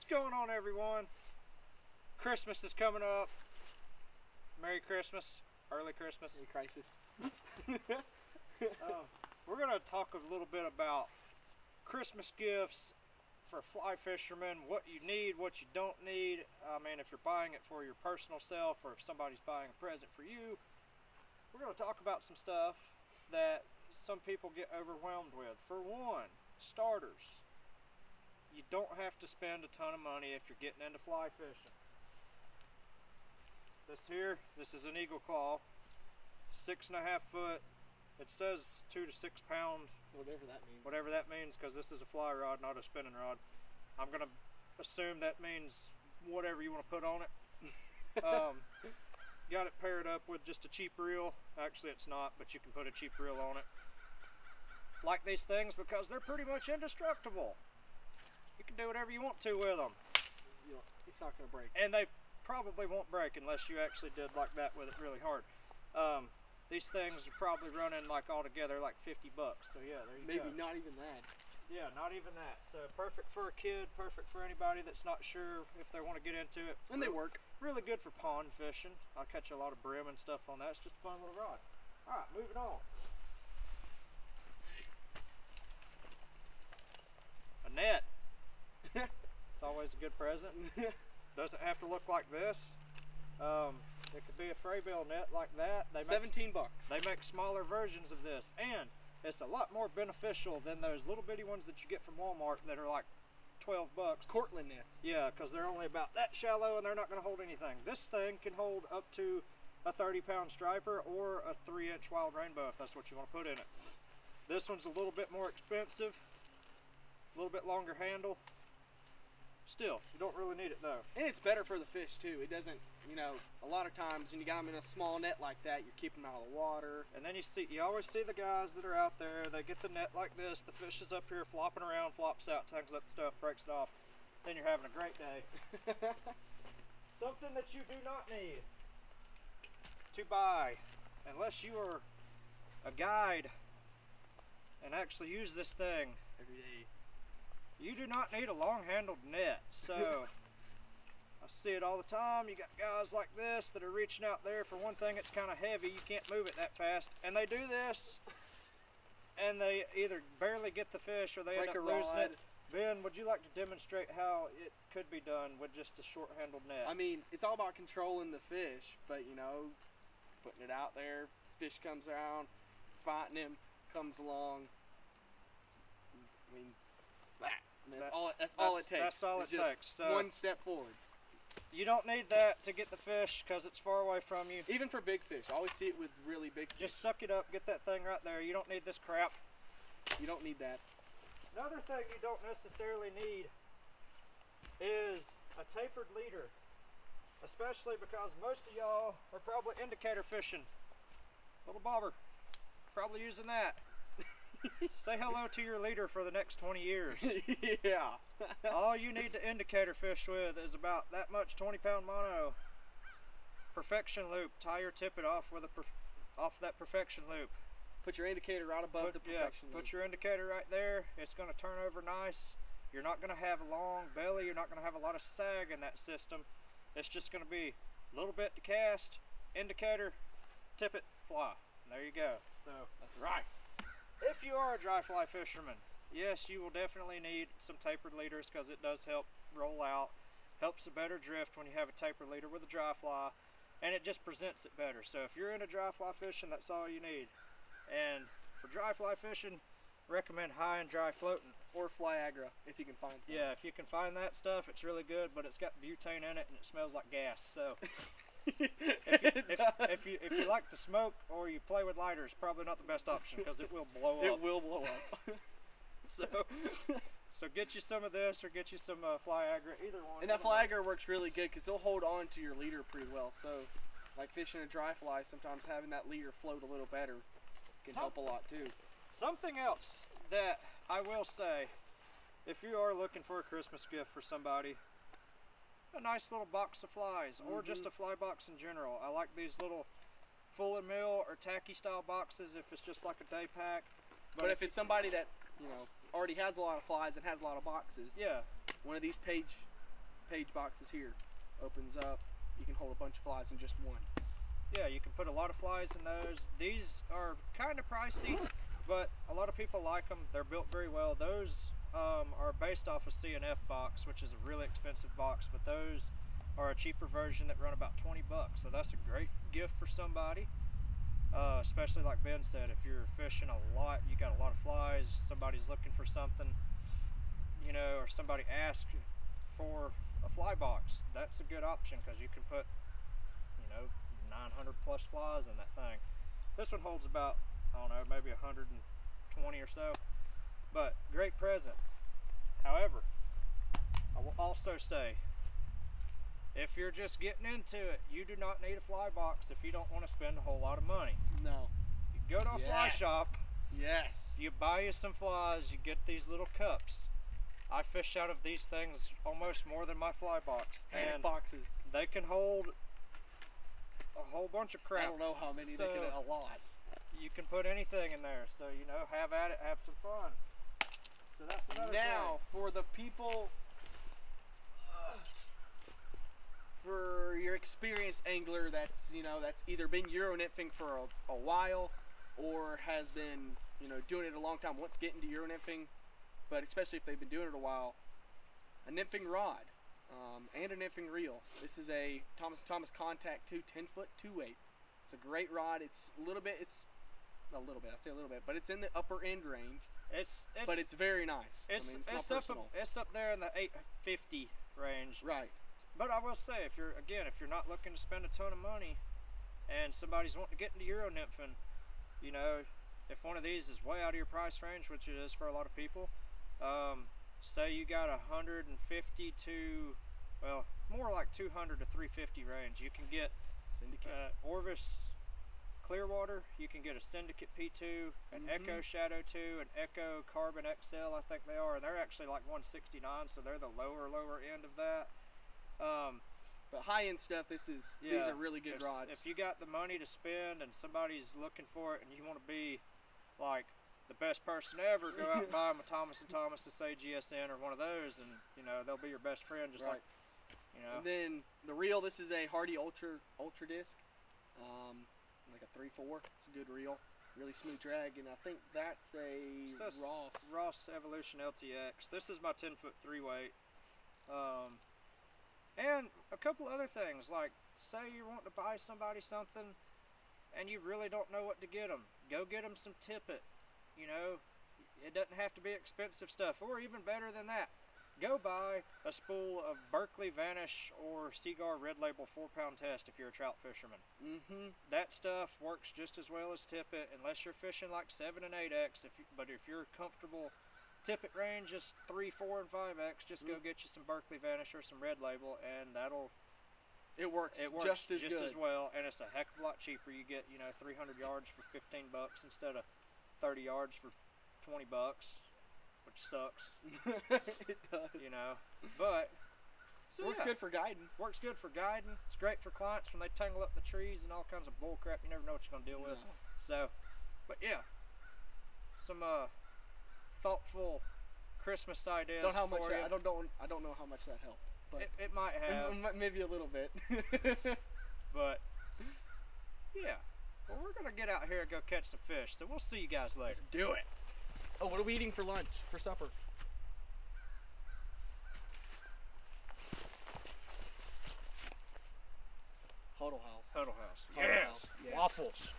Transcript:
going on, everyone? Christmas is coming up. Merry Christmas, early Christmas. Merry crisis. We're going to talk a little bit about Christmas gifts for fly fishermen, what you need, what you don't need. I mean, if you're buying it for your personal self or if somebody's buying a present for you. We're going to talk about some stuff that some people get overwhelmed with. For one, starters. You don't have to spend a ton of money if you're getting into fly fishing. This is an Eagle Claw, 6.5 foot. It says 2 to 6 pound. Whatever that means. Whatever that means, because this is a fly rod, not a spinning rod. I'm gonna assume that means whatever you want to put on it. Got it paired up with just a cheap reel. Actually, it's not, but you can put a cheap reel on it. Like these things because they're pretty much indestructible. You can do whatever you want to with them. It's not going to break. And they probably won't break unless you actually did like that with it really hard. These things are probably running like all together like 50 bucks. So yeah, there you go. Maybe not even that. Yeah, not even that. So perfect for a kid, perfect for anybody that's not sure if they want to get into it. And they work. Really good for pond fishing. I'll catch a lot of brim and stuff on that. It's just a fun little rod. All right, moving on. A net. It's always a good present. Doesn't have to look like this. It could be a Frabill net like that. They 17 bucks. They make smaller versions of this, and it's a lot more beneficial than those little bitty ones that you get from Walmart that are like 12 bucks. Cortland nets. Yeah, because they're only about that shallow and they're not going to hold anything. This thing can hold up to a 30-pound striper or a 3-inch wild rainbow if that's what you want to put in it. This one's a little bit more expensive, a little bit longer handle. Still, you don't really need it though. And it's better for the fish too. It doesn't, you know, a lot of times when you got them in a small net like that, you're keeping them out of the water. And then you always see the guys that are out there, they get the net like this, the fish is up here flopping around, flops out, tugs up stuff, breaks it off. Then you're having a great day. Something that you do not need to buy, unless you are a guide and actually use this thing Every day. you do not need a long-handled net. So I see it all the time. You got guys like this that are reaching out there. For one thing, it's kind of heavy. You can't move it that fast. And they do this, and they either barely get the fish or they end up losing it. Ben, would you like to demonstrate how it could be done with just a short-handled net? I mean, it's all about controlling the fish, but you know, putting it out there, fish comes around, fighting him, comes along. I mean, that's all it takes. That's all it takes. So one step forward. You don't need that to get the fish because it's far away from you. Even for big fish. I always see it with really big fish. Just suck it up, get that thing right there. You don't need this crap. You don't need that. Another thing you don't necessarily need is a tapered leader. Especially because most of y'all are probably indicator fishing. Little bobber. Probably using that. Say hello to your leader for the next 20 years. Yeah. All you need to indicator fish with is about that much 20-pound mono. Perfection loop. Tie your tippet off with off that perfection loop. Put your indicator right above the perfection loop. Put your indicator right there. It's going to turn over nice. You're not going to have a long belly. You're not going to have a lot of sag in that system. It's just going to be a little bit to cast, indicator, tippet, fly. And there you go. So that's right. If you are a dry fly fisherman, yes, you will definitely need some tapered leaders because it does help roll out, helps a better drift when you have a tapered leader with a dry fly, and it just presents it better. So if you're into dry fly fishing, that's all you need. And for dry fly fishing, recommend high and dry floating. Or Flyagra, if you can find some. Yeah, if you can find that stuff, it's really good, but it's got butane in it and it smells like gas. So if you like to smoke or you play with lighters, probably not the best option because it will blow up. It will blow up. So get you some of this or get you some Flyagra, either one. And that Flyagra works really good because it'll hold on to your leader pretty well. So like fishing a dry fly, sometimes having that leader float a little better can help a lot too. Something else that I will say, if you are looking for a Christmas gift for somebody, a nice little box of flies, or just a fly box in general. I like these little full and mill or tacky style boxes if it's just like a day pack. But if it's somebody that, you know, already has a lot of flies and has a lot of boxes, yeah, one of these page page boxes here. Opens up. You can hold a bunch of flies in just one. Yeah, you can put a lot of flies in those. These are kind of pricey, but a lot of people like them. They're built very well. Those are based off a C&F box, which is a really expensive box, but those are a cheaper version that run about 20 bucks. So that's a great gift for somebody, especially like Ben said, if you're fishing a lot, you got a lot of flies, somebody's looking for something, you know, or somebody asks for a fly box. That's a good option because you can put, you know, 900 plus flies in that thing. This one holds about, I don't know, maybe 120 or so, but great present. However, I will also say, if you're just getting into it, you do not need a fly box if you don't want to spend a whole lot of money. No. You go to a fly shop, yes, you buy you some flies, you get these little cups. I fish out of these things almost more than my fly box. and boxes. They can hold a whole bunch of crap. I don't know how many So, they can, a lot. You can put anything in there, so you know, have at it, have some fun. So that's another Now, for the people, for your experienced angler that's, you know, that's either been Euro nymphing for a while or has been, you know, doing it a long time, wants to get into Euro nymphing, but especially if they've been doing it a while, a nymphing rod and a nymphing reel. This is a Thomas & Thomas Contact 2 10-foot 2-weight. It's a great rod. It's a little bit, I say a little bit, but it's in the upper end range. But it's very nice. It's not personal. It's up there in the 850 range. Right. But I will say, if you're not looking to spend a ton of money, and somebody's wanting to get into Euro nymphing, you know, if one of these is way out of your price range, which it is for a lot of people, say you got 150 to, well, more like 200 to 350 range, you can get Syndicate. Orvis Clearwater, you can get a Syndicate P2, an Echo Shadow 2, an Echo Carbon XL, I think they are, and they're actually like 169, so they're the lower end of that. But high-end stuff, these are really good rods. If you got the money to spend and somebody's looking for it and you want to be like the best person ever, go out and buy them a Thomas & Thomas, a Say GSN, or one of those, and you know, they'll be your best friend, just like, you know. And then the reel, this is a Hardy Ultra disc, like a 3/4. It's a good reel, really smooth drag, and I think that's a Ross Evolution LTX. This is my 10-foot 3-weight. And a couple other things, like say you want to buy somebody something and you really don't know what to get them. Go get them some tippet. You know, it doesn't have to be expensive stuff, or even better than that. Go buy a spool of Berkeley Vanish or Seaguar Red Label 4-pound test if you're a trout fisherman. That stuff works just as well as tippet, unless you're fishing like 7 and 8X. But if you're comfortable tippet range is 3, 4, and 5X, just go get you some Berkeley Vanish or some Red Label, and it works just as well, and it's a heck of a lot cheaper. You get, you know, 300 yards for 15 bucks instead of 30 yards for 20 bucks, which sucks. It does. You know, but so works good for guiding. Works good for guiding. It's great for clients when they tangle up the trees and all kinds of bull crap. You never know what you're gonna deal with. So, but yeah, some thoughtful Christmas ideas. I don't know how much that helped, but it might have. Maybe a little bit. But yeah, well, we're gonna get out here and go catch some fish. So we'll see you guys later. Let's do it. Oh, what are we eating for lunch, for supper? Huddle House. Huddle Yes. House. Yes. Waffles.